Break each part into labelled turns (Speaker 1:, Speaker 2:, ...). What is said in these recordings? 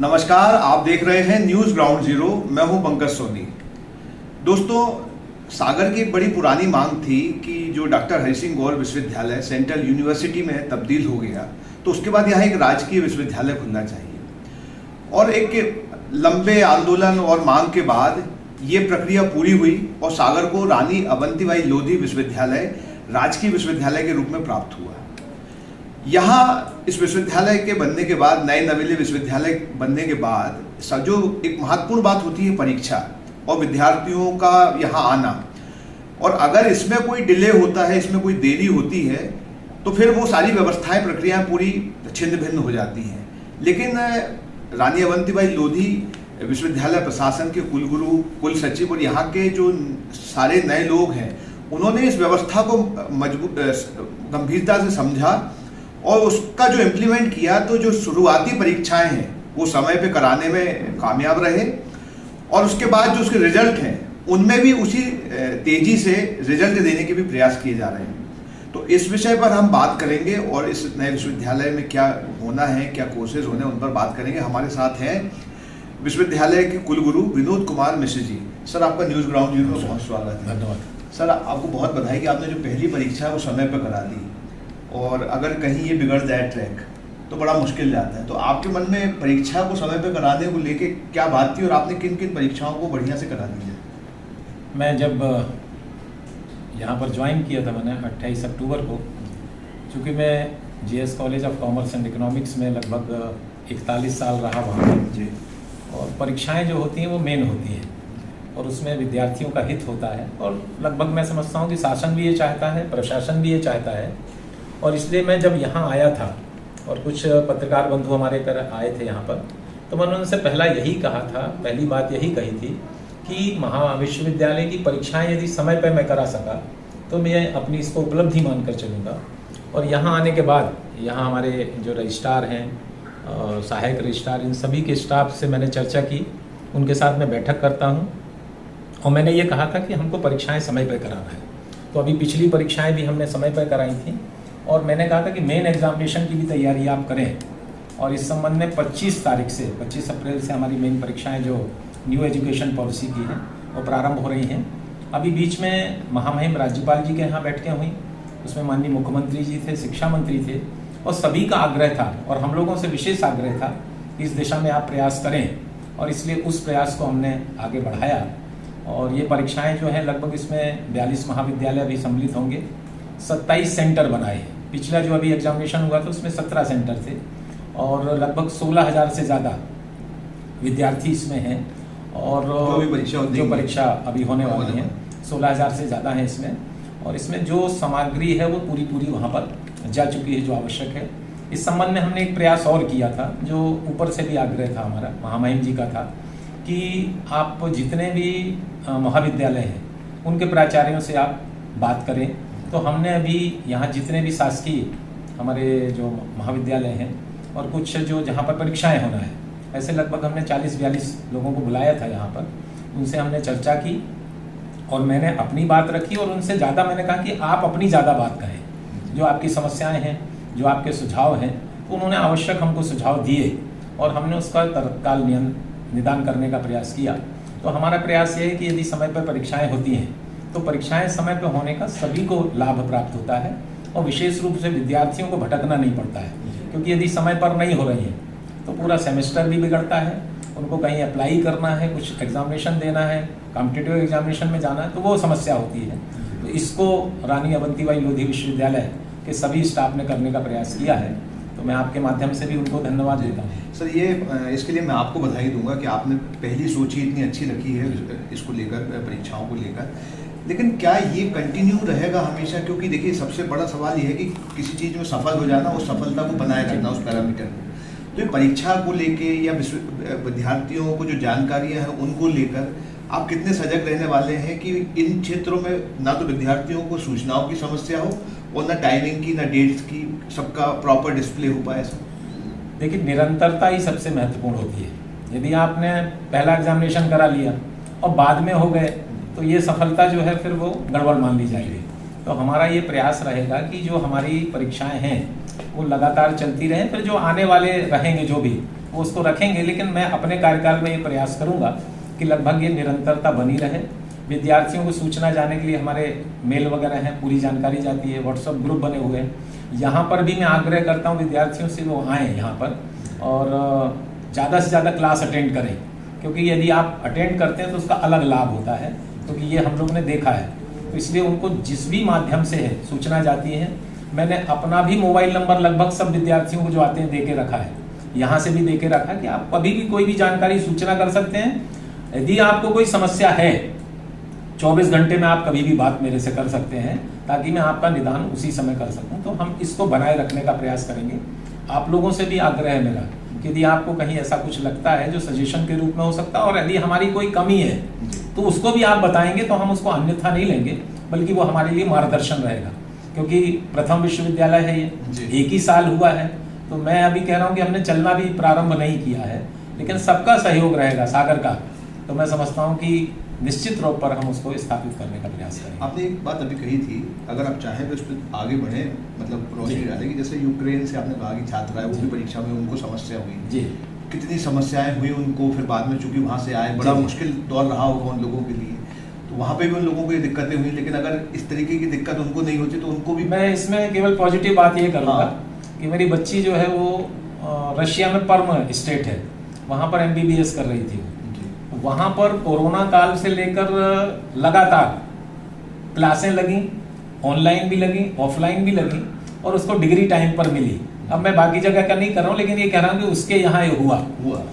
Speaker 1: नमस्कार, आप देख रहे हैं न्यूज़ ग्राउंड जीरो। मैं हूं पंकज सोनी। दोस्तों, सागर की एक बड़ी पुरानी मांग थी कि जो डॉक्टर हरि सिंह गौर विश्वविद्यालय सेंट्रल यूनिवर्सिटी में तब्दील हो गया, तो उसके बाद यहाँ एक राजकीय विश्वविद्यालय खुलना चाहिए। और एक लंबे आंदोलन और मांग के बाद ये प्रक्रिया पूरी हुई और सागर को रानी अवंतीबाई लोधी विश्वविद्यालय राजकीय विश्वविद्यालय के रूप में प्राप्त हुआ। यहाँ इस विश्वविद्यालय के बनने के बाद, नए नवेले विश्वविद्यालय बनने के बाद जो एक महत्वपूर्ण बात होती है परीक्षा और विद्यार्थियों का यहाँ आना, और अगर इसमें कोई डिले होता है, इसमें कोई देरी होती है, तो फिर वो सारी व्यवस्थाएं, प्रक्रियाएं पूरी छिन्न भिन्न हो जाती हैं। लेकिन रानी अवंतीबाई लोधी विश्वविद्यालय प्रशासन के कुलगुरु, कुल सचिव और यहाँ के जो सारे नए लोग हैं, उन्होंने इस व्यवस्था को गंभीरता से समझा और उसका जो इम्प्लीमेंट किया, तो जो शुरुआती परीक्षाएं हैं वो समय पे कराने में कामयाब रहे और उसके बाद जो उसके रिजल्ट हैं उनमें भी उसी तेजी से रिजल्ट देने के भी प्रयास किए जा रहे हैं। तो इस विषय पर हम बात करेंगे और इस नए विश्वविद्यालय में क्या होना है, क्या कोर्सेज होने हैं, उन पर बात करेंगे। हमारे साथ हैं विश्वविद्यालय के कुलगुरु विनोद कुमार मिश्र जी। सर, आपका न्यूज़ ग्राउंड जीरो में बहुत स्वागत है।
Speaker 2: धन्यवाद।
Speaker 1: सर, आपको बहुत बधाई कि आपने जो पहली परीक्षा है वो समय पर करा दी, और अगर कहीं ये बिगड़ जाए ट्रैक तो बड़ा मुश्किल जाता है। तो आपके मन में परीक्षा को समय पे कराने को लेके क्या बात थी और आपने किन किन परीक्षाओं को बढ़िया से करा दी है?
Speaker 2: मैं जब यहाँ पर ज्वाइन किया था मैंने 28 अक्टूबर को, चूँकि मैं GS college of commerce and economics में लगभग 41 साल रहा वहाँ
Speaker 1: जी,
Speaker 2: और परीक्षाएं जो होती हैं वो मेन होती हैं और उसमें विद्यार्थियों का हित होता है, और लगभग मैं समझता हूँ कि शासन भी ये चाहता है, प्रशासन भी ये चाहता है। और इसलिए मैं जब यहाँ आया था और कुछ पत्रकार बंधु हमारे पर आए थे यहाँ पर, तो मैंने उनसे पहला यही कहा था, पहली बात यही कही थी कि महाविश्वविद्यालय की परीक्षाएं यदि समय पर मैं करा सका तो मैं अपनी इसको उपलब्धि मानकर चलूँगा। और यहाँ आने के बाद यहाँ हमारे जो रजिस्ट्रार हैं, सहायक रजिस्ट्रार, इन सभी के स्टाफ से मैंने चर्चा की, उनके साथ मैं बैठक करता हूँ और मैंने ये कहा था कि हमको परीक्षाएँ समय पर कराना है। तो अभी पिछली परीक्षाएँ भी हमने समय पर कराई थी और मैंने कहा था कि मेन एग्जामिनेशन की भी तैयारी आप करें, और इस संबंध में 25 तारीख से 25 अप्रैल से हमारी मेन परीक्षाएं जो न्यू एजुकेशन पॉलिसी की हैं वो प्रारंभ हो रही हैं। अभी बीच में महामहिम राज्यपाल जी के यहाँ बैठकें हुई, उसमें माननीय मुख्यमंत्री जी थे, शिक्षा मंत्री थे, और सभी का आग्रह था और हम लोगों से विशेष आग्रह था कि इस दिशा में आप प्रयास करें, और इसलिए उस प्रयास को हमने आगे बढ़ाया। और ये परीक्षाएँ जो हैं लगभग इसमें 42 महाविद्यालय भी सम्मिलित होंगे, 27 सेंटर बनाए हैं। पिछला जो अभी एग्जामिनेशन हुआ था उसमें 17 सेंटर थे और लगभग 16,000 से ज़्यादा विद्यार्थी इसमें हैं, और जो परीक्षा अभी होने वाली है 16,000 से ज़्यादा है इसमें। और इसमें जो सामग्री है वो पूरी वहाँ पर जा चुकी है जो आवश्यक है। इस संबंध में हमने एक प्रयास और किया था, जो ऊपर से भी आग्रह था हमारा, महामहिम जी का था, कि आप जितने भी महाविद्यालय हैं उनके प्राचार्यों से आप बात करें। तो हमने अभी यहाँ जितने भी शासकीय हमारे जो महाविद्यालय हैं और कुछ जो जहाँ पर परीक्षाएं होना है, ऐसे लगभग हमने 40-42 लोगों को बुलाया था यहाँ पर, उनसे हमने चर्चा की और मैंने अपनी बात रखी, और उनसे ज़्यादा मैंने कहा कि आप अपनी ज़्यादा बात कहें, जो आपकी समस्याएँ हैं, जो आपके सुझाव हैं। तो उन्होंने आवश्यक हमको सुझाव दिए और हमने उसका तत्काल निदान करने का प्रयास किया। तो हमारा प्रयास ये है कि यदि समय पर परीक्षाएँ होती हैं तो परीक्षाएं समय पर होने का सभी को लाभ प्राप्त होता है, और विशेष रूप से विद्यार्थियों को भटकना नहीं पड़ता है, क्योंकि यदि समय पर नहीं हो रही है तो पूरा सेमेस्टर भी बिगड़ता है, उनको कहीं अप्लाई करना है, कुछ एग्जामिनेशन देना है, कॉम्पिटिटिव एग्जामिनेशन में जाना है, तो वो समस्या होती है। तो इसको रानी अवंतीबाई लोधी विश्वविद्यालय के सभी स्टाफ ने करने का प्रयास किया है, तो मैं आपके माध्यम से भी उनको धन्यवाद देता हूँ।
Speaker 1: सर, इसके लिए मैं आपको बधाई दूंगा कि आपने पहली सोच ही इतनी अच्छी रखी है इसको लेकर, परीक्षाओं को लेकर। लेकिन क्या ये कंटिन्यू रहेगा हमेशा? क्योंकि देखिए, सबसे बड़ा सवाल ये है कि किसी चीज़ में सफल हो जाना, उस सफलता को बनाए रखना उस पैरामीटर में। तो ये परीक्षा को लेके या विद्यार्थियों को जो जानकारियाँ हैं उनको लेकर आप कितने सजग रहने वाले हैं कि इन क्षेत्रों में ना तो विद्यार्थियों को सूचनाओं की समस्या हो और ना टाइमिंग की, ना डेट्स की, सबका प्रॉपर डिस्प्ले हो पाए? सर,
Speaker 2: देखिए, निरंतरता ही सबसे महत्वपूर्ण होती है। यदि आपने पहला एग्जामिनेशन करा लिया और बाद में हो गए तो ये सफलता जो है फिर वो गड़बड़ मान ली जाएगी। तो हमारा ये प्रयास रहेगा कि जो हमारी परीक्षाएं हैं वो लगातार चलती रहें, फिर जो आने वाले रहेंगे जो भी वो उसको रखेंगे, लेकिन मैं अपने कार्यकाल में ये प्रयास करूंगा कि लगभग ये निरंतरता बनी रहे। विद्यार्थियों को सूचना जाने के लिए हमारे मेल वगैरह हैं, पूरी जानकारी जाती है, व्हाट्सएप ग्रुप बने हुए हैं। यहाँ पर भी मैं आग्रह करता हूँ विद्यार्थियों से वो आएँ यहाँ पर और ज़्यादा से ज़्यादा क्लास अटेंड करें, क्योंकि यदि आप अटेंड करते हैं तो उसका अलग लाभ होता है, क्योंकि ये हम लोग ने देखा है। तो इसलिए उनको जिस भी माध्यम से है सूचना जाती है। मैंने अपना भी मोबाइल नंबर लगभग सब विद्यार्थियों को जो आते हैं दे के रखा है, यहाँ से भी दे के रखा है कि आप कभी भी कोई भी जानकारी सूचना कर सकते हैं। यदि आपको कोई समस्या है 24 घंटे में आप कभी भी बात मेरे से कर सकते हैं, ताकि मैं आपका निदान उसी समय कर सकूं। तो हम इसको बनाए रखने का प्रयास करेंगे। आप लोगों से भी आग्रह है मेरा कि यदि आपको कहीं ऐसा कुछ लगता है जो सजेशन के रूप में हो सकता है, और यदि हमारी कोई कमी है तो उसको भी आप बताएंगे, तो हम उसको अन्यथा नहीं लेंगे, बल्कि वो हमारे लिए मार्गदर्शन रहेगा। क्योंकि प्रथम विश्वविद्यालय है ये, एक ही साल हुआ है, तो मैं अभी कह रहा हूँ कि हमने चलना भी प्रारंभ नहीं किया है, लेकिन सबका सहयोग रहेगा सागर का। तो मैं समझता हूँ कि निश्चित रूप पर हम उसको स्थापित करने का प्रयास करेंगे।
Speaker 1: आपने एक बात अभी कही थी, अगर आप चाहें तो उस पर आगे बढ़े, मतलब रोशनी डालेगी। जैसे यूक्रेन से आपने कहा कि छात्र आए, वो भी परीक्षा में उनको समस्या हुई
Speaker 2: जी,
Speaker 1: कितनी समस्याएं हुई उनको, फिर बाद में चूंकि वहाँ से आए, बड़ा मुश्किल दौर रहा होगा उन लोगों के लिए, तो वहाँ पे भी उन लोगों को ये दिक्कतें हुई। लेकिन अगर इस तरीके की दिक्कत उनको नहीं होती तो उनको भी।
Speaker 2: मैं इसमें केवल पॉजिटिव बात ये करूँगा कि मेरी बच्ची जो है वो रशिया में पर्म स्टेट है, वहाँ पर MBBS कर रही थी। वहाँ पर कोरोना काल से लेकर लगातार क्लासें लगी, ऑनलाइन भी लगी, ऑफलाइन भी लगी, और उसको डिग्री टाइम पर मिली। अब मैं बाकी जगह का नहीं कर रहा हूँ, लेकिन ये कह रहा हूँ कि उसके यहाँ ये हुआ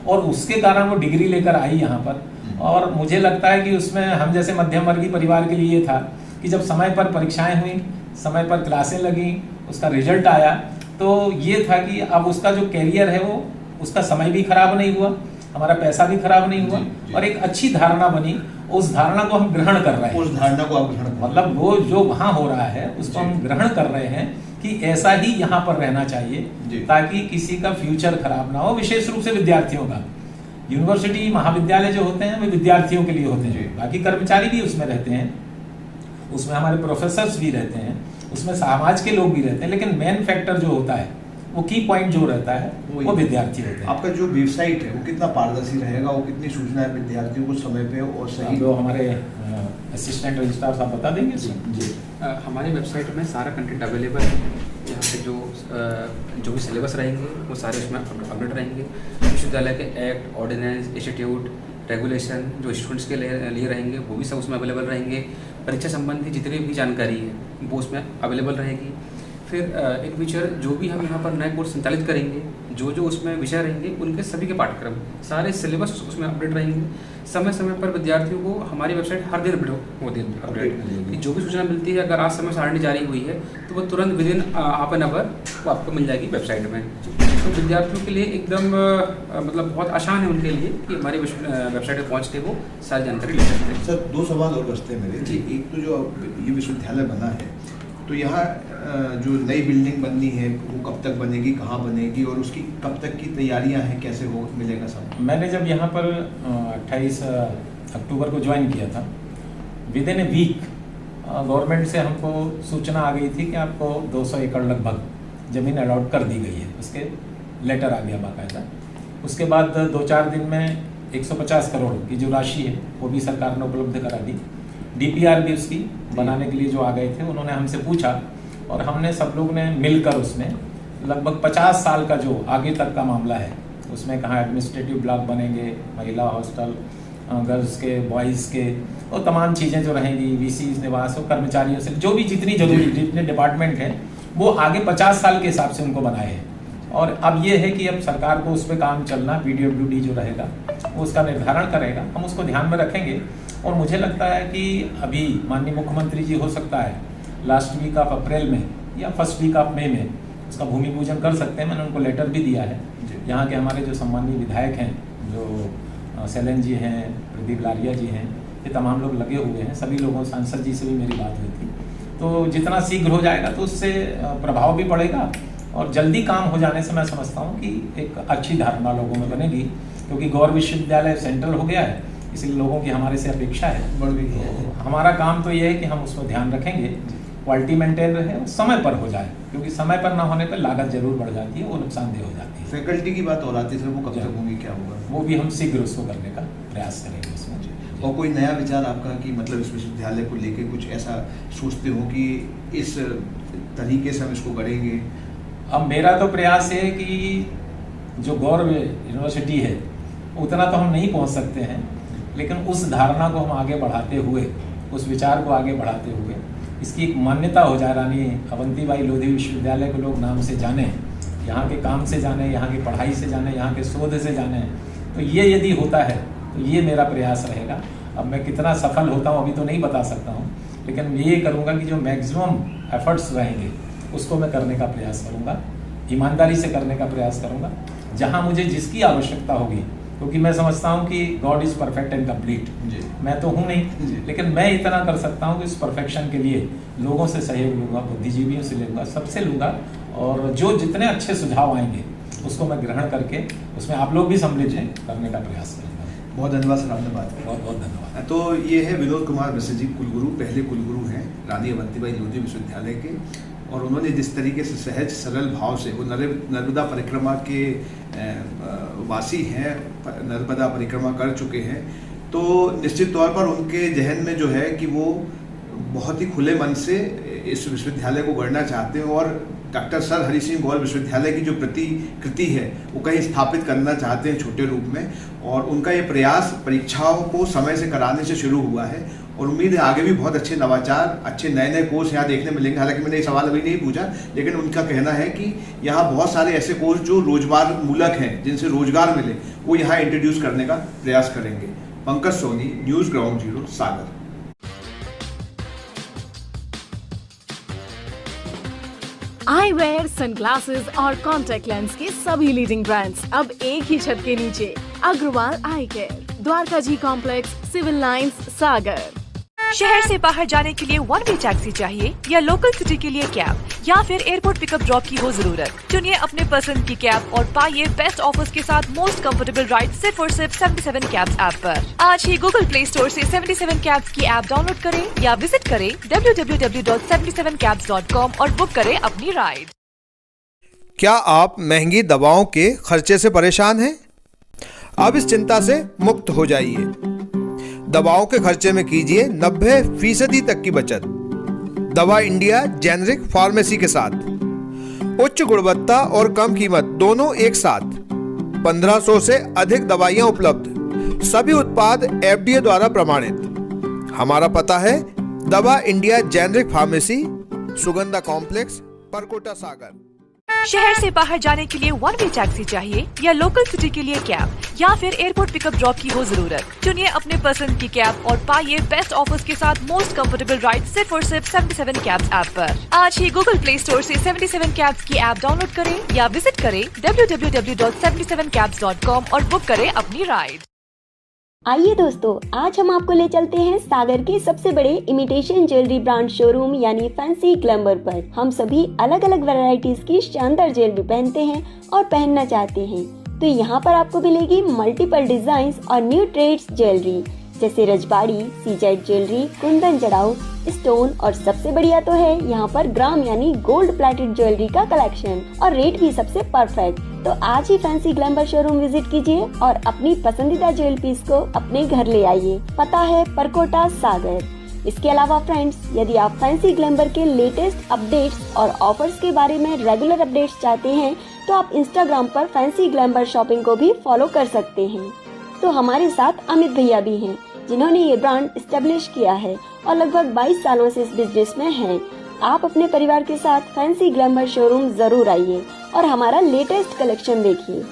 Speaker 2: और उसके कारण वो डिग्री लेकर आई यहाँ पर। और मुझे लगता है कि उसमें हम जैसे मध्यम वर्गीय परिवार के लिए ये था कि जब समय पर परीक्षाएं हुई, समय पर क्लासें लगी, उसका रिजल्ट आया, तो ये था कि अब उसका जो कैरियर है वो, उसका समय भी खराब नहीं हुआ, हमारा पैसा भी खराब नहीं हुआ, और एक अच्छी धारणा बनी। उस धारणा को हम ग्रहण कर रहे हैं,
Speaker 1: उस धारणा को आप ग्रहण,
Speaker 2: मतलब वो जो वहाँ हो रहा है उसको हम ग्रहण कर रहे हैं कि ऐसा ही यहाँ पर रहना चाहिए, ताकि किसी का फ्यूचर खराब ना हो, विशेष रूप से विद्यार्थियों का। यूनिवर्सिटी महाविद्यालय जो होते हैं वे विद्यार्थियों के लिए होते हैं, बाकी कर्मचारी भी उसमें रहते हैं, उसमें हमारे प्रोफेसर्स भी रहते हैं, उसमें समाज के लोग भी रहते हैं, लेकिन मेन फैक्टर जो होता है, वो की पॉइंट जो रहता है वो विद्यार्थी होते हैं।
Speaker 1: आपका जो वेबसाइट है वो कितना पारदर्शी रहेगा, वो कितनी सूचनाएं विद्यार्थियों को समय पे और सही,
Speaker 2: जो हमारे असिस्टेंट रजिस्ट्रार साहब बता देंगे।
Speaker 3: जी, हमारी वेबसाइट में सारा कंटेंट अवेलेबल है। यहाँ पे जो भी सिलेबस रहेंगे वो सारे उसमें अपडेट रहेंगे। विश्वविद्यालय के एक्ट, ऑर्डिनेंस, इंस्टीट्यूट, रेगुलेशन जो स्टूडेंट्स के लिए रहेंगे वो भी सब उसमें अवेलेबल रहेंगे। परीक्षा संबंधी जितनी भी जानकारी है वो उसमें अवेलेबल रहेगी। फिर एक फीचर जो भी हम यहाँ पर नए कोर्स संचालित करेंगे, जो उसमें विषय रहेंगे उनके सभी के पाठ्यक्रम सारे सिलेबस उसमें अपडेट रहेंगे। समय समय पर विद्यार्थियों को हमारी वेबसाइट हर दिन अपडेट जो भी सूचना मिलती है, अगर आज समय सारणी जारी हुई है तो वो तुरंत विदिन हाफ एन आवर वो आपको मिल जाएगी वेबसाइट में। तो विद्यार्थियों के लिए एकदम मतलब बहुत आसान है उनके लिए कि हमारी वेबसाइट पर पहुँच के वो सारी जानकारी ले सकते हैं।
Speaker 1: सर 2 सवाल और बचते हैं मेरे।
Speaker 3: जी,
Speaker 1: एक तो जो ये विश्वविद्यालय बना है, तो यहाँ जो नई बिल्डिंग बननी है वो कब तक बनेगी, कहाँ बनेगी, और उसकी कब तक की तैयारियां हैं, कैसे हो मिलेगा सब?
Speaker 2: मैंने जब यहाँ पर 28 अक्टूबर को ज्वाइन किया था, within a week government से हमको सूचना आ गई थी कि आपको 200 एकड़ लगभग ज़मीन अलॉट कर दी गई है। उसके लेटर आ गया बाकायदा। उसके बाद 2-4 दिन में 150 करोड़ की जो राशि है वो भी सरकार ने उपलब्ध करा दी। DPR भी उसकी बनाने के लिए जो आ गए थे, उन्होंने हमसे पूछा और हमने सब लोग ने मिलकर उसमें लगभग 50 साल का जो आगे तक का मामला है, उसमें कहाँ एडमिनिस्ट्रेटिव ब्लॉक बनेंगे, महिला हॉस्टल, गर्ल्स के, बॉयज़ के, और तमाम चीज़ें जो रहेंगी, VC निवास और कर्मचारियों से जो भी जितनी जरूरी जितने डिपार्टमेंट हैं वो आगे 50 साल के हिसाब से उनको बनाए हैं। और अब ये है कि अब सरकार को उस पर काम चलना, PWD जो रहेगा वो उसका निर्धारण करेगा, हम उसको ध्यान में रखेंगे। और मुझे लगता है कि अभी माननीय मुख्यमंत्री जी हो सकता है लास्ट वीक ऑफ अप्रैल में या फर्स्ट वीक ऑफ मई में उसका भूमि पूजन कर सकते हैं। मैंने उनको लेटर भी दिया है। यहाँ के हमारे जो सम्मानीय विधायक हैं, जो सैलन जी हैं, प्रदीप लारिया जी हैं, ये तमाम लोग लगे हुए हैं। सभी लोगों, सांसद जी से भी मेरी बात हुई थी। तो जितना शीघ्र हो जाएगा तो उससे प्रभाव भी पड़ेगा और जल्दी काम हो जाने से मैं समझता हूँ कि एक अच्छी धारणा लोगों में बनेगी, क्योंकि गौर विश्वविद्यालय सेंट्रल हो गया है, इसलिए लोगों की हमारे से अपेक्षा है।
Speaker 1: बढ़ गई है।
Speaker 2: हमारा काम तो ये है कि हम उसको ध्यान रखेंगे क्वालिटी मेंटेन रहे और समय पर हो जाए, क्योंकि समय पर ना होने पर लागत जरूर बढ़ जाती है, वो नुकसानदेह हो जाती है।
Speaker 1: फैकल्टी की बात और आती है सर, वो कब तक होंगी, क्या होगा?
Speaker 2: वो भी हम शीघ्र उसको करने का प्रयास करेंगे उसमें।
Speaker 1: और कोई नया विचार आपका कि मतलब इस विश्वविद्यालय को लेके कुछ ऐसा सोचते हो कि इस तरीके से हम इसको करेंगे?
Speaker 2: अब मेरा तो प्रयास है कि जो गौरव यूनिवर्सिटी है उतना तो हम नहीं पहुंच सकते हैं, लेकिन उस धारणा को हम आगे बढ़ाते हुए, उस विचार को आगे बढ़ाते हुए इसकी एक मान्यता हो जाए, रानी अवंतीबाई लोधी विश्वविद्यालय को लोग नाम से जाने, यहाँ के काम से जाने, यहाँ की पढ़ाई से जाने, यहाँ के शोध से जाने। तो ये यदि होता है तो ये मेरा प्रयास रहेगा। अब मैं कितना सफल होता हूँ अभी तो नहीं बता सकता हूँ, लेकिन ये करूँगा कि जो मैक्सिमम एफर्ट्स रहेंगे उसको मैं करने का प्रयास करूँगा, ईमानदारी से करने का प्रयास करूँगा, जहाँ मुझे जिसकी आवश्यकता होगी, क्योंकि मैं समझता हूँ कि God is perfect and complete. मैं तो हूँ नहीं, लेकिन मैं इतना कर सकता हूँ कि इस परफेक्शन के लिए लोगों से सहयोग लूँगा, बुद्धिजीवियों से लूँगा, सबसे लूँगा, और जो जितने अच्छे सुझाव आएंगे उसको मैं ग्रहण करके उसमें आप लोग भी सम्मिलित हैं करने का प्रयास करेंगे।
Speaker 1: बहुत धन्यवाद सर, आपने बात की।
Speaker 2: बहुत बहुत धन्यवाद।
Speaker 1: तो ये है विनोद कुमार मिश्र जी, कुलगुरु, पहले कुलगुरु हैं रानी अवंतीबाई लोधी विश्वविद्यालय के, और उन्होंने जिस तरीके से सहज सरल भाव से, वो नर्मदा परिक्रमा के वासी हैं, नर्मदा परिक्रमा कर चुके हैं, तो निश्चित तौर पर उनके जहन में जो है कि वो बहुत ही खुले मन से इस विश्वविद्यालय को गढ़ना चाहते हैं, और डॉक्टर सर हरि सिंह गौर विश्वविद्यालय की जो प्रतिकृति है वो कहीं स्थापित करना चाहते हैं छोटे रूप में, और उनका ये प्रयास परीक्षाओं को समय से कराने से शुरू हुआ है, और उम्मीद है आगे भी बहुत अच्छे नवाचार, अच्छे नए नए कोर्स यहाँ देखने मिलेंगे। हालांकि मैंने ये सवाल अभी नहीं पूछा, लेकिन उनका कहना है कि यहाँ बहुत सारे ऐसे कोर्स जो रोजगार मूलक हैं, जिनसे रोजगार मिले, वो यहाँ इंट्रोड्यूस करने का प्रयास करेंगे। Pankaj Soni, news ground zero, Sagar.
Speaker 4: Eyewear, sunglasses और कॉन्टैक्ट लेंस के सभी लीडिंग ब्रांड्स अब एक ही छत के नीचे। अग्रवाल आई केयर, द्वारका जी कॉम्प्लेक्स, सिविल लाइंस, सागर।
Speaker 5: शहर से बाहर जाने के लिए वन वे टैक्सी चाहिए या लोकल सिटी के लिए कैब, या फिर एयरपोर्ट पिकअप ड्रॉप की हो जरूरत? चुनिए अपने पसंद की कैब और पाइए बेस्ट ऑफर्स के साथ मोस्ट कंफर्टेबल राइड सिर्फ और सिर्फ 77 कैब्स ऐप पर। आज ही गूगल प्ले स्टोर से 77 कैब्स की ऐप डाउनलोड करें या विजिट करें www.77cabs.com और बुक करें अपनी राइड।
Speaker 6: क्या आप महंगी दवाओं के खर्चे से परेशान हैं? अब इस चिंता से मुक्त हो जाइए। दवाओं के खर्चे में कीजिए 90% तक की बचत। दवा इंडिया जेनेरिक फार्मेसी के साथ उच्च गुणवत्ता और कम कीमत दोनों एक साथ। 1500 से अधिक दवाइयां उपलब्ध, सभी उत्पाद FDA द्वारा प्रमाणित। हमारा पता है दवा India generic pharmacy, Sugandha complex, Parkota, Sagar.
Speaker 5: शहर से बाहर जाने के लिए वन वे टैक्सी चाहिए या लोकल सिटी के लिए कैब, या फिर एयरपोर्ट पिकअप ड्रॉप की हो जरूरत? चुनिए अपने पसंद की कैब और पाइए बेस्ट ऑफर्स के साथ मोस्ट कंफर्टेबल राइड सिर्फ और सिर्फ 77 कैब्स ऐप पर। आज ही गूगल प्ले स्टोर से 77 कैब्स की ऐप डाउनलोड करें या विजिट करें www.77cabs.com और बुक करें अपनी राइड।
Speaker 7: आइए दोस्तों, आज हम आपको ले चलते हैं सागर के सबसे बड़े इमिटेशन ज्वेलरी ब्रांड शोरूम यानी फैंसी ग्लैमर पर। हम सभी अलग अलग वैरायटीज की शानदार ज्वेलरी पहनते हैं और पहनना चाहते हैं, तो यहाँ पर आपको मिलेगी मल्टीपल डिजाइन और न्यू ट्रेड्स ज्वेलरी, जैसे रजबाड़ी, सीजाइड ज्वेलरी, कुंदन जड़ाऊ, स्टोन, और सबसे बढ़िया तो है यहाँ पर ग्राम यानी गोल्ड प्लेटेड ज्वेलरी का कलेक्शन, और रेट भी सबसे परफेक्ट। तो आज ही फैंसी ग्लैमर शोरूम विजिट कीजिए और अपनी पसंदीदा ज्वेल पीस को अपने घर ले आइए। पता है परकोटा, सागर। इसके अलावा फ्रेंड्स, यदि आप फैंसी ग्लैमर के लेटेस्ट अपडेट्स और ऑफर्स के बारे में रेगुलर अपडेट्स चाहते हैं, तो आप इंस्टाग्राम पर फैंसी ग्लैमर शॉपिंग को भी फॉलो कर सकते हैं। तो हमारे साथ अमित भैया भी हैं, जिन्होंने ये ब्रांड एस्टेब्लिश किया है और लगभग 22 सालों से इस बिजनेस में हैं। आप अपने परिवार के साथ फैंसी ग्लैमर शोरूम जरूर आइए और हमारा लेटेस्ट कलेक्शन देखिए।